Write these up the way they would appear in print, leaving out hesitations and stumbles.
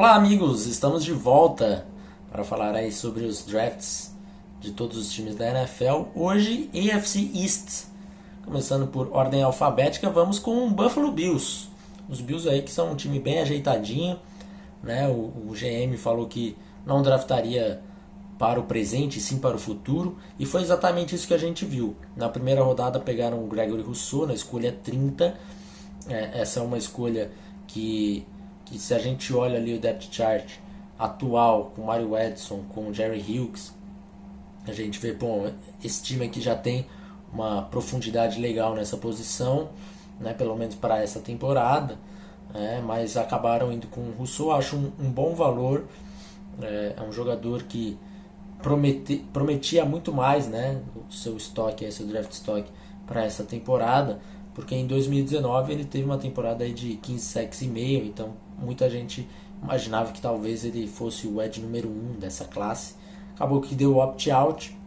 Olá amigos, estamos de volta para falar aí sobre os drafts de todos os times da NFL. Hoje AFC East, começando por ordem alfabética, vamos com o Buffalo Bills. Os Bills aí que são um time bem ajeitadinho, né? O GM falou que não draftaria para o presente, sim para o futuro, e foi exatamente isso que a gente viu. Na primeira rodada pegaram o Gregory Rousseau na escolha 30. Essa é uma escolha que se a gente olha ali o depth chart atual com o Mario Edson, com o Jerry Hughes, a gente vê, bom, esse time aqui já tem uma profundidade legal nessa posição, né, pelo menos para essa temporada, mas acabaram indo com o Rousseau. Acho um bom valor, é um jogador que prometia muito mais, né, o seu estoque, seu draft stock para essa temporada, porque em 2019 ele teve uma temporada aí de 15 sacks e meio, então muita gente imaginava que talvez ele fosse o edge número 1 dessa classe. Acabou que deu opt-out,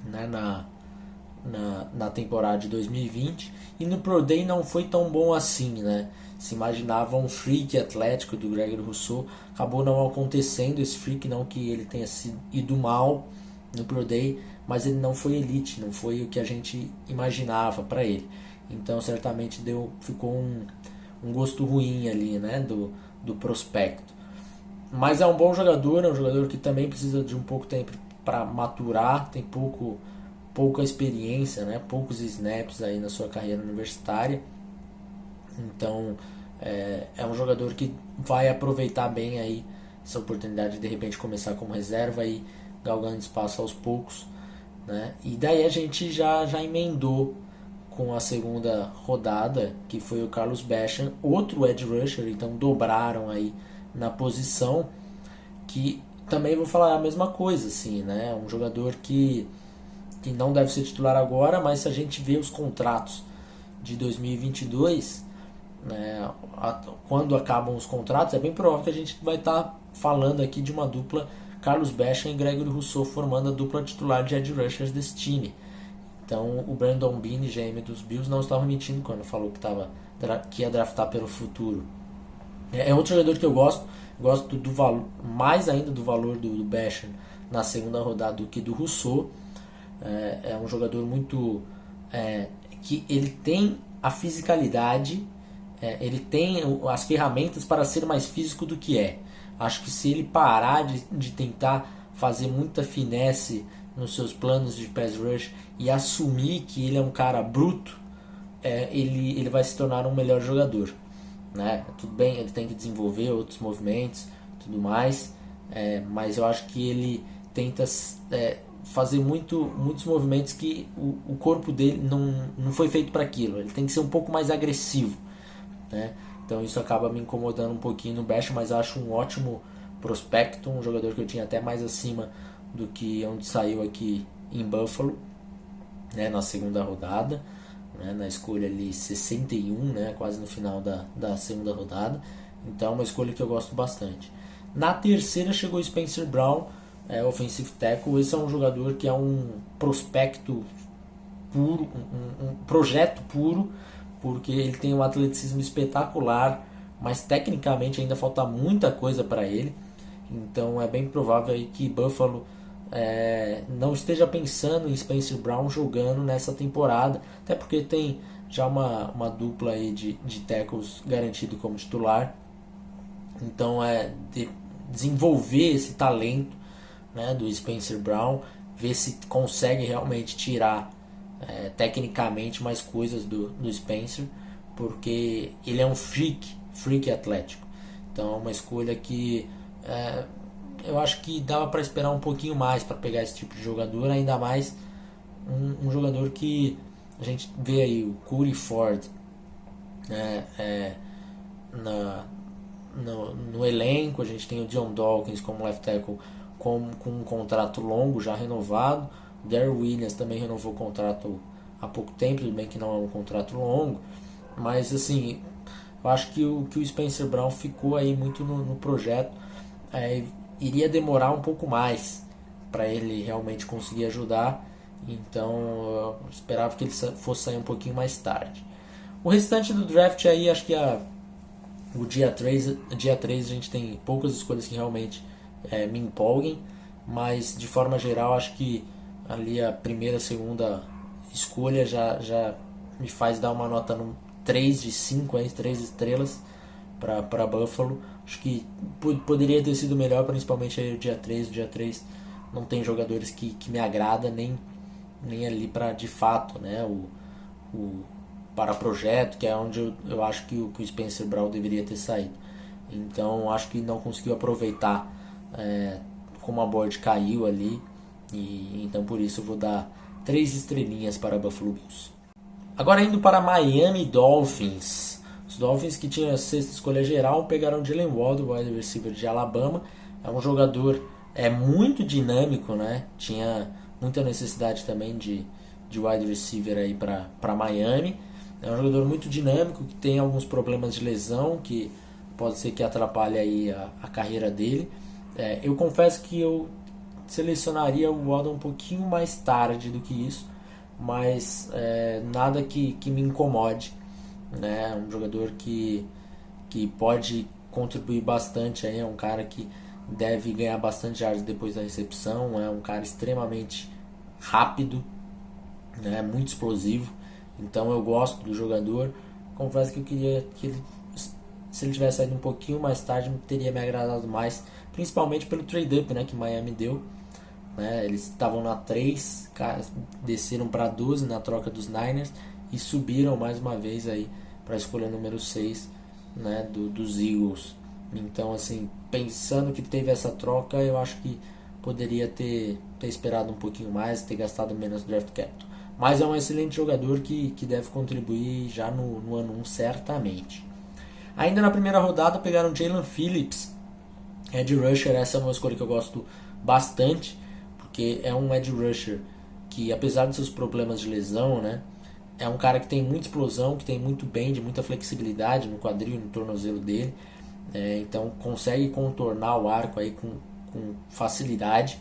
né, na temporada de 2020, e no Pro Day não foi tão bom assim, né? Se imaginava um freak atlético do Gregory Rousseau, acabou não acontecendo esse freak, não que ele tenha ido mal no Pro Day, mas ele não foi elite, não foi o que a gente imaginava para ele. Então certamente ficou um gosto ruim ali, né, do prospecto. Mas é um bom jogador, é um jogador que também precisa de um pouco tempo para maturar, tem pouca experiência, né, poucos snaps aí na sua carreira universitária. Então é um jogador que vai aproveitar bem aí essa oportunidade de repente começar como reserva e galgando espaço aos poucos, né? E daí a gente já emendou com a segunda rodada, que foi o Carlos Basham, outro edge rusher, então dobraram aí na posição, que também vou falar a mesma coisa, assim, né? Um jogador que não deve ser titular agora, mas se a gente vê os contratos de 2022, né, quando acabam os contratos, é bem provável que a gente vai estar falando aqui de uma dupla Carlos Basham e Gregory Rousseau formando a dupla titular de edge rushers desse time. Então o Brandon Beane, GM dos Bills, não estava mentindo quando falou que ia draftar pelo futuro. É outro jogador que eu gosto do valor, mais ainda do valor do Basham na segunda rodada do que do Rousseau. É um jogador muito que ele tem a fisicalidade, ele tem as ferramentas para ser mais físico do que é. Acho que se ele parar de tentar fazer muita finesse nos seus planos de pass rush e assumir que ele é um cara bruto, ele vai se tornar um melhor jogador, né? Tudo bem, ele tem que desenvolver outros movimentos, tudo mais, mas eu acho que ele tenta fazer muitos movimentos que o corpo dele não foi feito para aquilo. Ele tem que ser um pouco mais agressivo, né? Então isso acaba me incomodando um pouquinho no Basham, mas eu acho um ótimo prospecto, um jogador que eu tinha até mais acima do que onde saiu aqui em Buffalo, né, na segunda rodada, né, na escolha ali 61, né, quase no final da segunda rodada. Então é uma escolha que eu gosto bastante. Na terceira chegou o Spencer Brown, offensive tackle. Esse é um jogador que é um prospecto puro, um projeto puro, porque ele tem um atleticismo espetacular, mas tecnicamente ainda falta muita coisa para ele. Então é bem provável aí que Buffalo não esteja pensando em Spencer Brown jogando nessa temporada, até porque tem já uma dupla aí de tackles garantido como titular. Então desenvolver esse talento, né, do Spencer Brown, ver se consegue realmente tirar tecnicamente mais coisas do Spencer, porque ele é um freak atlético. Então é uma escolha que eu acho que dava para esperar um pouquinho mais para pegar esse tipo de jogador, ainda mais um jogador que a gente vê aí o Cody Ford no elenco. A gente tem o John Dawkins como left tackle com um contrato longo já renovado. O Darryl Williams também renovou o contrato há pouco tempo, tudo bem que não é um contrato longo, mas assim, eu acho que o Spencer Brown ficou aí muito no projeto. Iria demorar um pouco mais para ele realmente conseguir ajudar, então eu esperava que ele fosse sair um pouquinho mais tarde. O restante do draft aí, acho que O dia 3 a gente tem poucas escolhas que realmente me empolguem, mas de forma geral acho que ali a primeira, segunda escolha já me faz dar uma nota no 3 de 5, 3 estrelas para Buffalo. Acho que poderia ter sido melhor, principalmente aí o dia 3. O dia 3 não tem jogadores que me agrada, nem ali para de fato, né, o para projeto, que é onde eu acho que o Spencer Brown deveria ter saído. Então acho que não conseguiu aproveitar como a board caiu ali, e então por isso eu vou dar 3 estrelinhas para Buffalo Bills. Agora indo para Miami Dolphins. Os Dolphins, que tinham a sexta escolha geral, pegaram Jalen Waddle, wide receiver de Alabama. É um jogador muito dinâmico, né? Tinha muita necessidade também de wide receiver aí para Miami. É um jogador muito dinâmico, que tem alguns problemas de lesão, que pode ser que atrapalhe aí a carreira dele. Eu confesso que eu selecionaria o Waddle um pouquinho mais tarde do que isso, mas nada que me incomode, né? Um jogador que pode contribuir bastante, aí é um cara que deve ganhar bastante yards depois da recepção, é um cara extremamente rápido, né? Muito explosivo, então eu gosto do jogador. Confesso que eu queria que ele, se ele tivesse saído um pouquinho mais tarde, teria me agradado mais, principalmente pelo trade-up, né, que Miami deu. Eles estavam na 3, desceram para 12 na troca dos Niners e subiram mais uma vez aí para a escolha número 6, né, dos Eagles. Então, assim, pensando que teve essa troca, eu acho que poderia ter esperado um pouquinho mais, ter gastado menos draft capital. Mas é um excelente jogador que deve contribuir já no ano 1, certamente. Ainda na primeira rodada pegaram Jalen Phillips, edge rusher. Essa é uma escolha que eu gosto bastante, porque é um edge rusher que, apesar de seus problemas de lesão, né, é um cara que tem muita explosão, que tem muito bend, muita flexibilidade no quadril e no tornozelo dele. Então consegue contornar o arco aí com facilidade.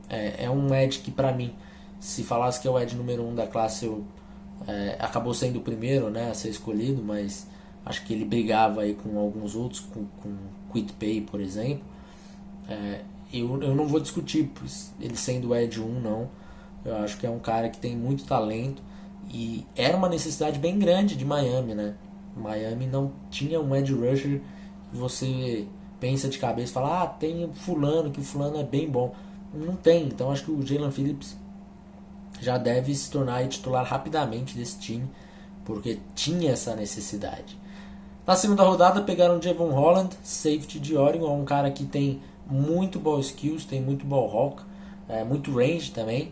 É um edge que, para mim, se falasse que é o edge número 1 da classe, acabou sendo o primeiro, né, a ser escolhido, mas acho que ele brigava aí com alguns outros, com Quit Pay, por exemplo. Eu não vou discutir ele sendo o Edge 1, não. Eu acho que é um cara que tem muito talento e era uma necessidade bem grande de Miami, né? Miami não tinha um edge rusher que você pensa de cabeça e fala, tem fulano, que o fulano é bem bom. Não tem, então acho que o Jalen Phillips já deve se tornar titular rapidamente desse time, porque tinha essa necessidade. Na segunda rodada pegaram o Javon Holland, safety de Oregon, um cara que tem muito ball skills, tem muito ball hawk, muito range também,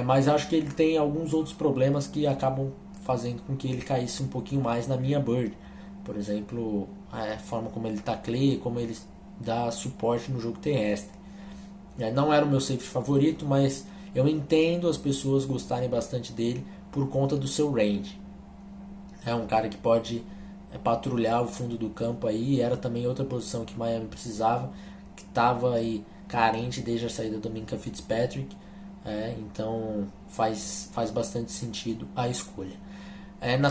mas acho que ele tem alguns outros problemas que acabam fazendo com que ele caísse um pouquinho mais na minha bird. Por exemplo, a forma como ele tacleia, como ele dá suporte no jogo terrestre. Não era o meu safety favorito, mas eu entendo as pessoas gostarem bastante dele por conta do seu range. É um cara que pode patrulhar o fundo do campo aí, era também outra posição que Miami precisava, que estava aí carente desde a saída do Minkah Fitzpatrick, então faz bastante sentido a escolha.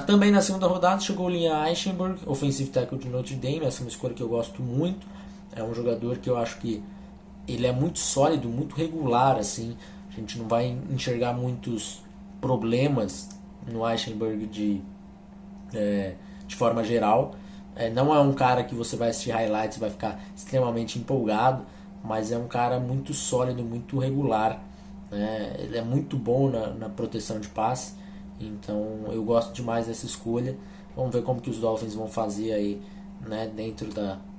Também na segunda rodada chegou o Liam Eichenberg, offensive tackle de Notre Dame. Essa é uma escolha que eu gosto muito, é um jogador que eu acho que ele é muito sólido, muito regular, assim. A gente não vai enxergar muitos problemas no Eichenberg de forma geral. Não é um cara que você vai assistir highlights e vai ficar extremamente empolgado, mas é um cara muito sólido, muito regular, né? Ele é muito bom na proteção de passe, então eu gosto demais dessa escolha. Vamos ver como que os Dolphins vão fazer aí, né, dentro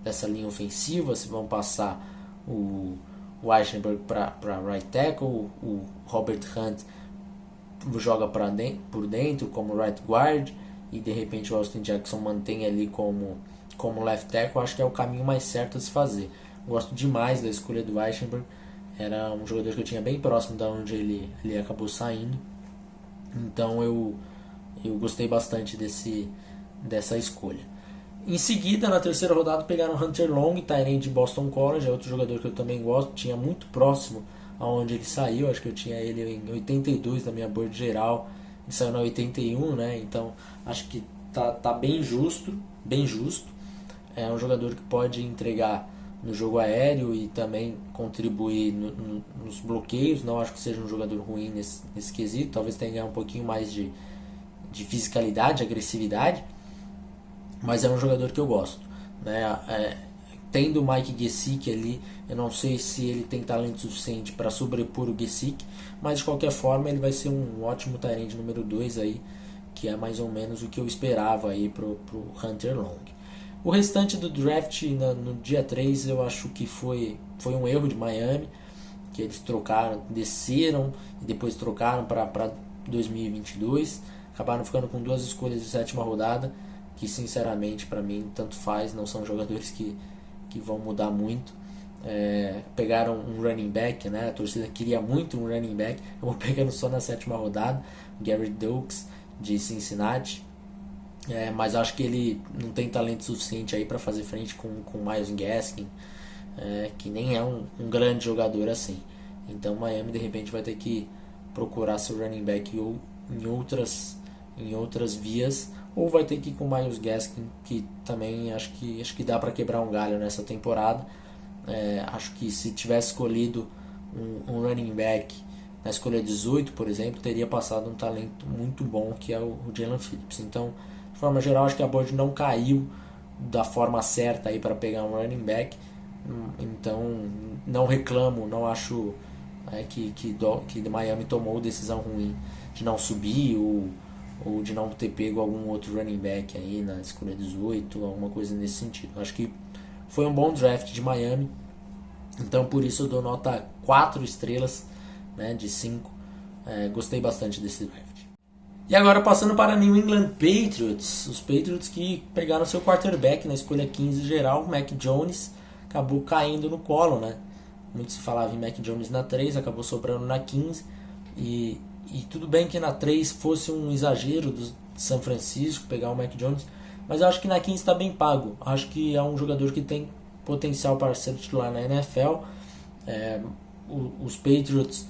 dessa linha ofensiva, se vão passar o Eichenberg para right tackle, o Robert Hunt joga por dentro como right guard, e de repente o Austin Jackson mantém ali como left tackle. Acho que é o caminho mais certo a se fazer. Gosto demais da escolha do Eichenberg, era um jogador que eu tinha bem próximo da onde ele acabou saindo, então eu gostei bastante dessa escolha. Em seguida, na terceira rodada, pegaram Hunter Long, tight end de Boston College, é outro jogador que eu também gosto, tinha muito próximo aonde ele saiu. Acho que eu tinha ele em 82 na minha board geral, ele saiu na 81, né? Então acho que tá bem justo, bem justo. é um jogador que pode entregar no jogo aéreo e também contribuir nos bloqueios. Não acho que seja um jogador ruim nesse quesito. Talvez tenha que ganhar um pouquinho mais de fisicalidade, agressividade, mas é um jogador que eu gosto, né? Tendo o Mike Gesicki ali, eu não sei se ele tem talento suficiente para sobrepor o Gesicki, mas de qualquer forma ele vai ser um ótimo tight end número 2 aí, que é mais ou menos o que eu esperava aí pro Hunter Long. O restante do draft no dia 3 eu acho que foi um erro de Miami, que eles desceram e depois trocaram para 2022, acabaram ficando com 2 escolhas de 7ª rodada, que sinceramente para mim tanto faz, não são jogadores que vão mudar muito. Pegaram um running back, né? A torcida queria muito um running back, eu vou pegando só na 7ª rodada, Garrett Doaks de Cincinnati, mas acho que ele não tem talento suficiente aí para fazer frente com Myles Gaskin, que nem é um grande jogador assim. Então Miami de repente vai ter que procurar seu running back ou em outras vias, ou vai ter que ir com o Myles Gaskin, que também acho que dá para quebrar um galho nessa temporada. Acho que se tivesse escolhido um running back na escolha 18, por exemplo, teria passado um talento muito bom, que é o Jalen Phillips. Então, de forma geral, acho que a board não caiu da forma certa aí para pegar um running back. Então, não reclamo, não acho que Miami tomou decisão ruim de não subir ou de não ter pego algum outro running back aí na escolha 18, alguma coisa nesse sentido. Acho que foi um bom draft de Miami, então por isso eu dou nota 4 estrelas, né, de 5. Gostei bastante desse draft. E agora passando para New England Patriots, os Patriots que pegaram seu quarterback na escolha 15 geral, Mac Jones, acabou caindo no colo, né? Muito se falava em Mac Jones na 3, acabou sobrando na 15, e tudo bem que na 3 fosse um exagero do São Francisco pegar o Mac Jones, mas eu acho que na 15 está bem pago. Acho que é um jogador que tem potencial para ser titular na NFL. Os Patriots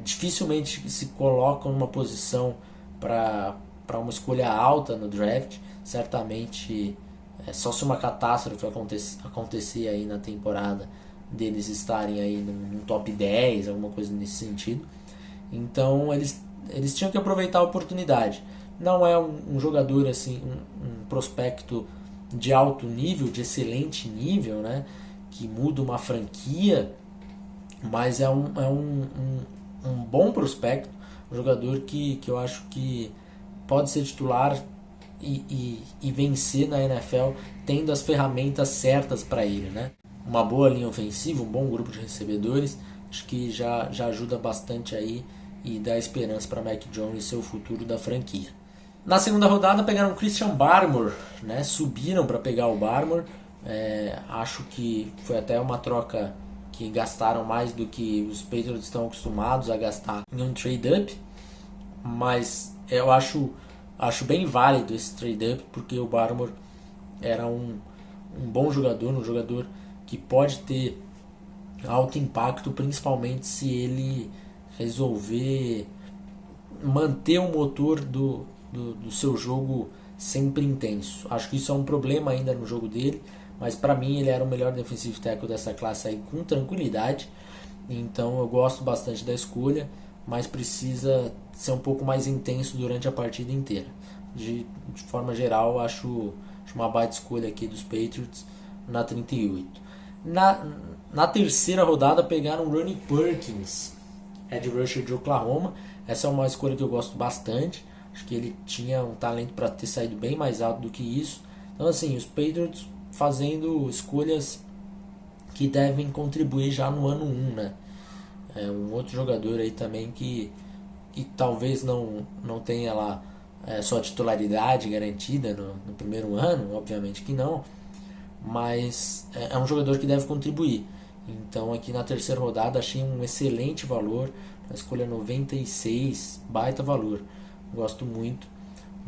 dificilmente se colocam numa posição para uma escolha alta no draft. Certamente, só se uma catástrofe acontecer aí na temporada, deles estarem aí num top 10, alguma coisa nesse sentido. Então eles tinham que aproveitar a oportunidade. Não é um jogador assim, um prospecto de alto nível, de excelente nível, né, que muda uma franquia, mas é um bom prospecto, um jogador que eu acho que pode ser titular e vencer na NFL tendo as ferramentas certas para ele, né? Uma boa linha ofensiva, um bom grupo de recebedores, acho que já ajuda bastante aí e dá esperança para Mac Jones ser o futuro da franquia. Na segunda rodada pegaram o Christian Barmore, né? Subiram para pegar o Barmore. Acho que foi até uma troca que gastaram mais do que os Patriots estão acostumados a gastar em um trade-up, mas eu acho bem válido esse trade-up, porque o Barmore era um bom jogador, um jogador que pode ter alto impacto, principalmente se ele resolver manter o motor do seu jogo sempre intenso. Acho que isso é um problema ainda no jogo dele, mas para mim ele era o melhor defensive tackle dessa classe aí com tranquilidade. Então eu gosto bastante da escolha, mas precisa ser um pouco mais intenso durante a partida inteira. De forma geral, acho uma baita escolha aqui dos Patriots na 38. Na terceira rodada pegaram o Ronnie Perkins, edge rusher de Oklahoma. Essa é uma escolha que eu gosto bastante. Acho que ele tinha um talento para ter saído bem mais alto do que isso. Então assim, os Patriots fazendo escolhas que devem contribuir já no ano 1, né? Um outro jogador aí também que talvez não tenha lá sua titularidade garantida no primeiro ano, obviamente que não, mas é um jogador que deve contribuir. Então aqui na terceira rodada achei um excelente valor, na escolha 96, baita valor. Gosto muito,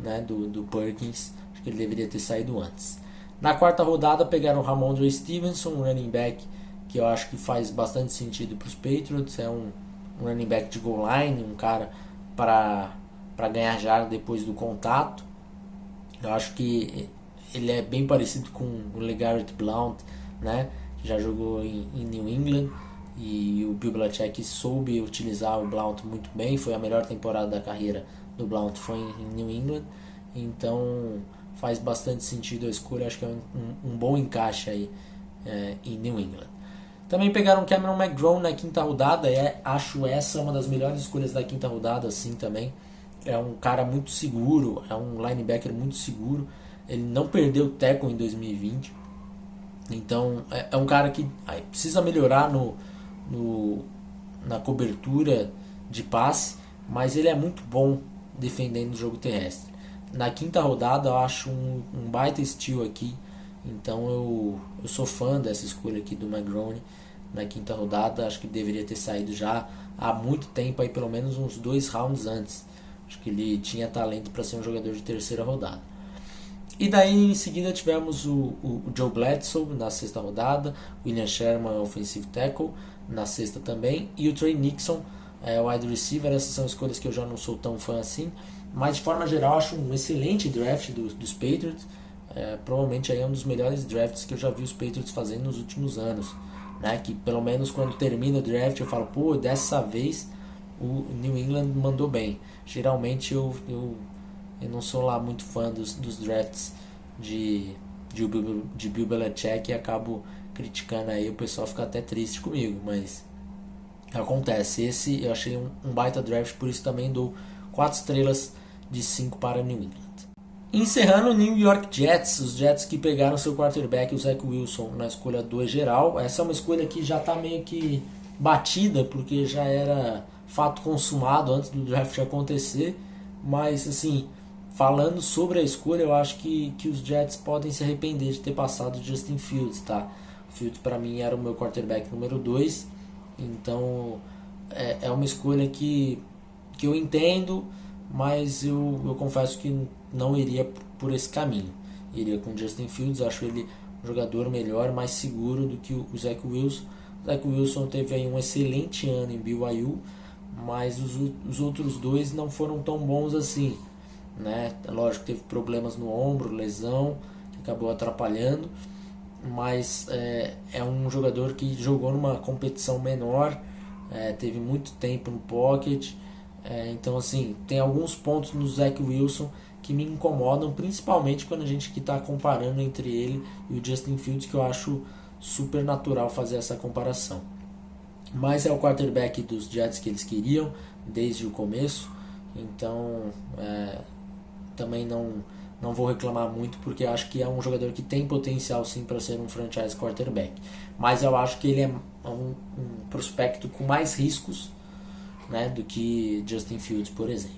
né, do Perkins, acho que ele deveria ter saído antes. Na quarta rodada pegaram o Ramondre Stevenson, um running back que eu acho que faz bastante sentido para os Patriots. É um running back de goal line, um cara para ganhar jarda depois do contato. Eu acho que ele é bem parecido com o LeGarrette Blount, né? Que já jogou em New England, e o Bill Belichick soube utilizar o Blount muito bem. Foi a melhor temporada da carreira do Blount, foi em New England, então faz bastante sentido a escolha. Acho que é um bom encaixe aí em New England. Também pegaram Cameron McGrone na quinta rodada, acho essa uma das melhores escolhas da quinta rodada, assim, também. É um cara muito seguro, é um linebacker muito seguro, ele não perdeu tackle em 2020, então é um cara que precisa melhorar na cobertura de passe, mas ele é muito bom defendendo o jogo terrestre. Na quinta rodada eu acho um baita steal aqui, então eu sou fã dessa escolha aqui do McGrone na quinta rodada. Acho que deveria ter saído já há muito tempo, aí pelo menos uns 2 rounds antes. Acho que ele tinha talento para ser um jogador de terceira rodada. E daí em seguida tivemos o Joe Bledsoe na sexta rodada, William Sherman, offensive tackle, na sexta também, e o Trey Nixon, wide receiver. Essas são escolhas que eu já não sou tão fã assim, mas de forma geral acho um excelente draft dos Patriots. Provavelmente aí é um dos melhores drafts que eu já vi os Patriots fazendo nos últimos anos, né? Que pelo menos quando termina o draft eu falo, pô, dessa vez o New England mandou bem. Geralmente eu não sou lá muito fã dos drafts de Bill Belichick e acabo criticando aí, o pessoal fica até triste comigo, mas acontece. Esse eu achei um baita draft, por isso também dou 4 estrelas de 5 para New England. Encerrando o New York Jets, os Jets que pegaram seu quarterback, o Zach Wilson, na escolha 2 geral. Essa é uma escolha que já está meio que batida, porque já era fato consumado antes do draft acontecer, mas assim, falando sobre a escolha, eu acho que os Jets podem se arrepender de ter passado o Justin Fields, tá? O Fields para mim era o meu quarterback número 2, então é uma escolha que eu entendo, mas eu confesso que não iria por esse caminho. Iria com o Justin Fields, acho ele um jogador melhor, mais seguro do que o Zach Wilson. O Zach Wilson teve aí um excelente ano em BYU, mas os outros dois não foram tão bons assim, né? Lógico que teve problemas no ombro, lesão, que acabou atrapalhando, mas é um jogador que jogou numa competição menor, teve muito tempo no pocket, então assim, tem alguns pontos no Zach Wilson que me incomodam, principalmente quando a gente está comparando entre ele e o Justin Fields, que eu acho super natural fazer essa comparação. Mas é o quarterback dos Jets que eles queriam desde o começo, então também não vou reclamar muito, porque acho que é um jogador que tem potencial sim para ser um franchise quarterback, mas eu acho que ele é um prospecto com mais riscos, né, do que Justin Fields, por exemplo.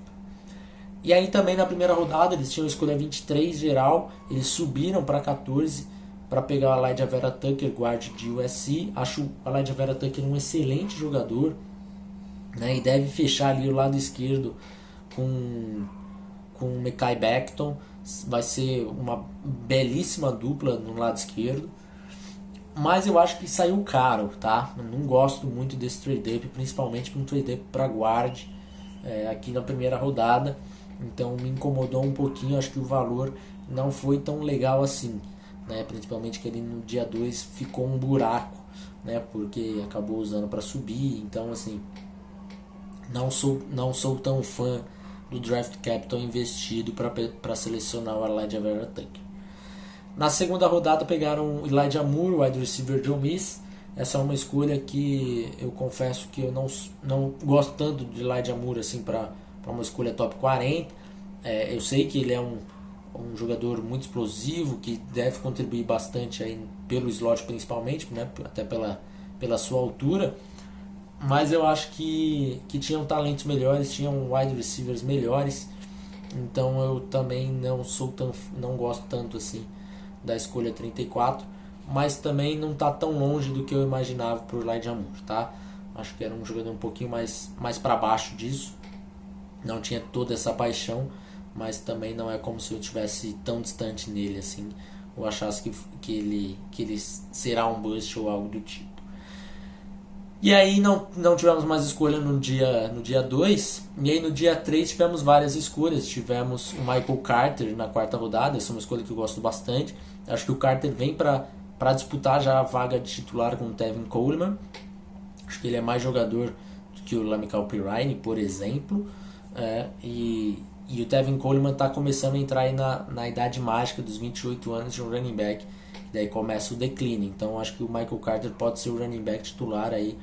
E aí também na primeira rodada eles tinham a escolha 23 geral, eles subiram para 14 para pegar o Elijah Vera Tucker, guard de USC. Acho o Elijah Vera Tucker um excelente jogador, né, e deve fechar ali o lado esquerdo com o Mekhi Becton. Vai ser uma belíssima dupla no lado esquerdo, mas eu acho que saiu caro, tá? Eu não gosto muito desse trade-up, principalmente com um trade-up para guard aqui na primeira rodada, então me incomodou um pouquinho. Acho que o valor não foi tão legal assim, né? Principalmente que ele no dia 2 ficou um buraco, né? Porque acabou usando para subir, então assim, não sou tão fã do draft capital investido para selecionar o Elijah Vera Tucker. Na segunda rodada pegaram o Elijah Moore, wide receiver de Ole Miss. Essa é uma escolha que eu confesso que eu não gosto tanto de Elijah Moore assim para uma escolha top 40. Eu sei que ele é um jogador muito explosivo, que deve contribuir bastante aí pelo slot principalmente, né, até pela sua altura, mas eu acho que tinham talentos melhores, tinham wide receivers melhores, então eu também não gosto tanto assim da escolha 34, mas também não está tão longe do que eu imaginava por Elijah Moore, tá? Acho que era um jogador um pouquinho mais para baixo disso, não tinha toda essa paixão, mas também não é como se eu estivesse tão distante nele assim, ou achasse que ele será um bust ou algo do tipo. E aí não tivemos mais escolha no dia 2. E aí no dia 3 tivemos várias escolhas. Tivemos o Michael Carter na quarta rodada. Essa é uma escolha que eu gosto bastante. Acho que o Carter vem para disputar já a vaga de titular com o Tevin Coleman. Acho que ele é mais jogador do que o Lamical Pirine, por exemplo. E o Tevin Coleman está começando a entrar aí na idade mágica dos 28 anos de um running back. Daí começa o declínio. Então acho que o Michael Carter pode ser o running back titular aí.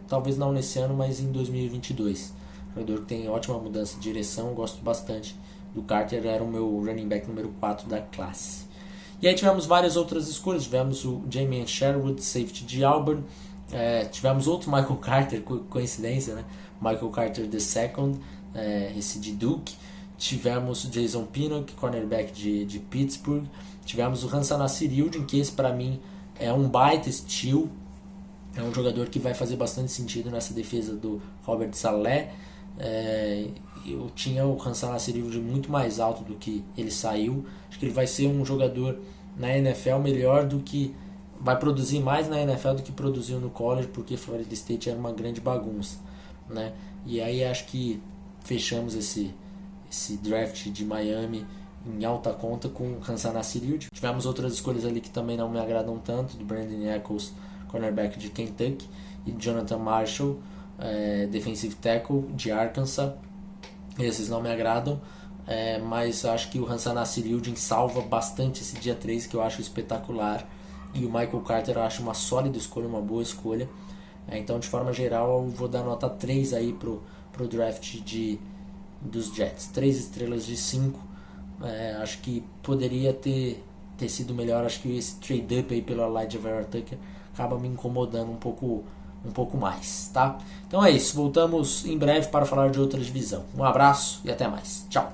Talvez não nesse ano, mas em 2022. Jogador que tem ótima mudança de direção. Gosto bastante do Carter. Era o meu running back número 4 da classe. E aí tivemos várias outras escolhas. Tivemos o Jamien Sherwood, safety de Auburn. Tivemos outro Michael Carter, coincidência, né? Michael Carter II, esse de Duke. Tivemos o Jason Pinnock, cornerback de Pittsburgh. Tivemos o Hansa Nasir-Yildirim, que esse para mim é um baita steal. É um jogador que vai fazer bastante sentido nessa defesa do Robert Saleh. Eu tinha o Hansa Nasir-Yildirim muito mais alto do que ele saiu. Acho que ele vai ser um jogador na NFL melhor do que... Vai produzir mais na NFL do que produziu no college, porque Florida State era uma grande bagunça, né? E aí acho que fechamos esse draft de Miami em alta conta com o Hansa Nasir-Yildirim. Tivemos outras escolhas ali que também não me agradam tanto, do Brandon Echols, cornerback de Kentucky, e Jonathan Marshall, defensive tackle de Arkansas. Esses não me agradam, mas acho que o Hansa Nasir-Yildirim salva bastante esse dia 3, que eu acho espetacular. E o Michael Carter eu acho uma sólida escolha, uma boa escolha. Então, de forma geral, eu vou dar nota 3 aí pro draft dos Jets. 3 estrelas de 5. Acho que poderia ter sido melhor. Acho que esse trade-up aí pelo Elijah Vera Tucker acaba me incomodando um pouco mais, tá? Então é isso. Voltamos em breve para falar de outra divisão. Um abraço e até mais. Tchau!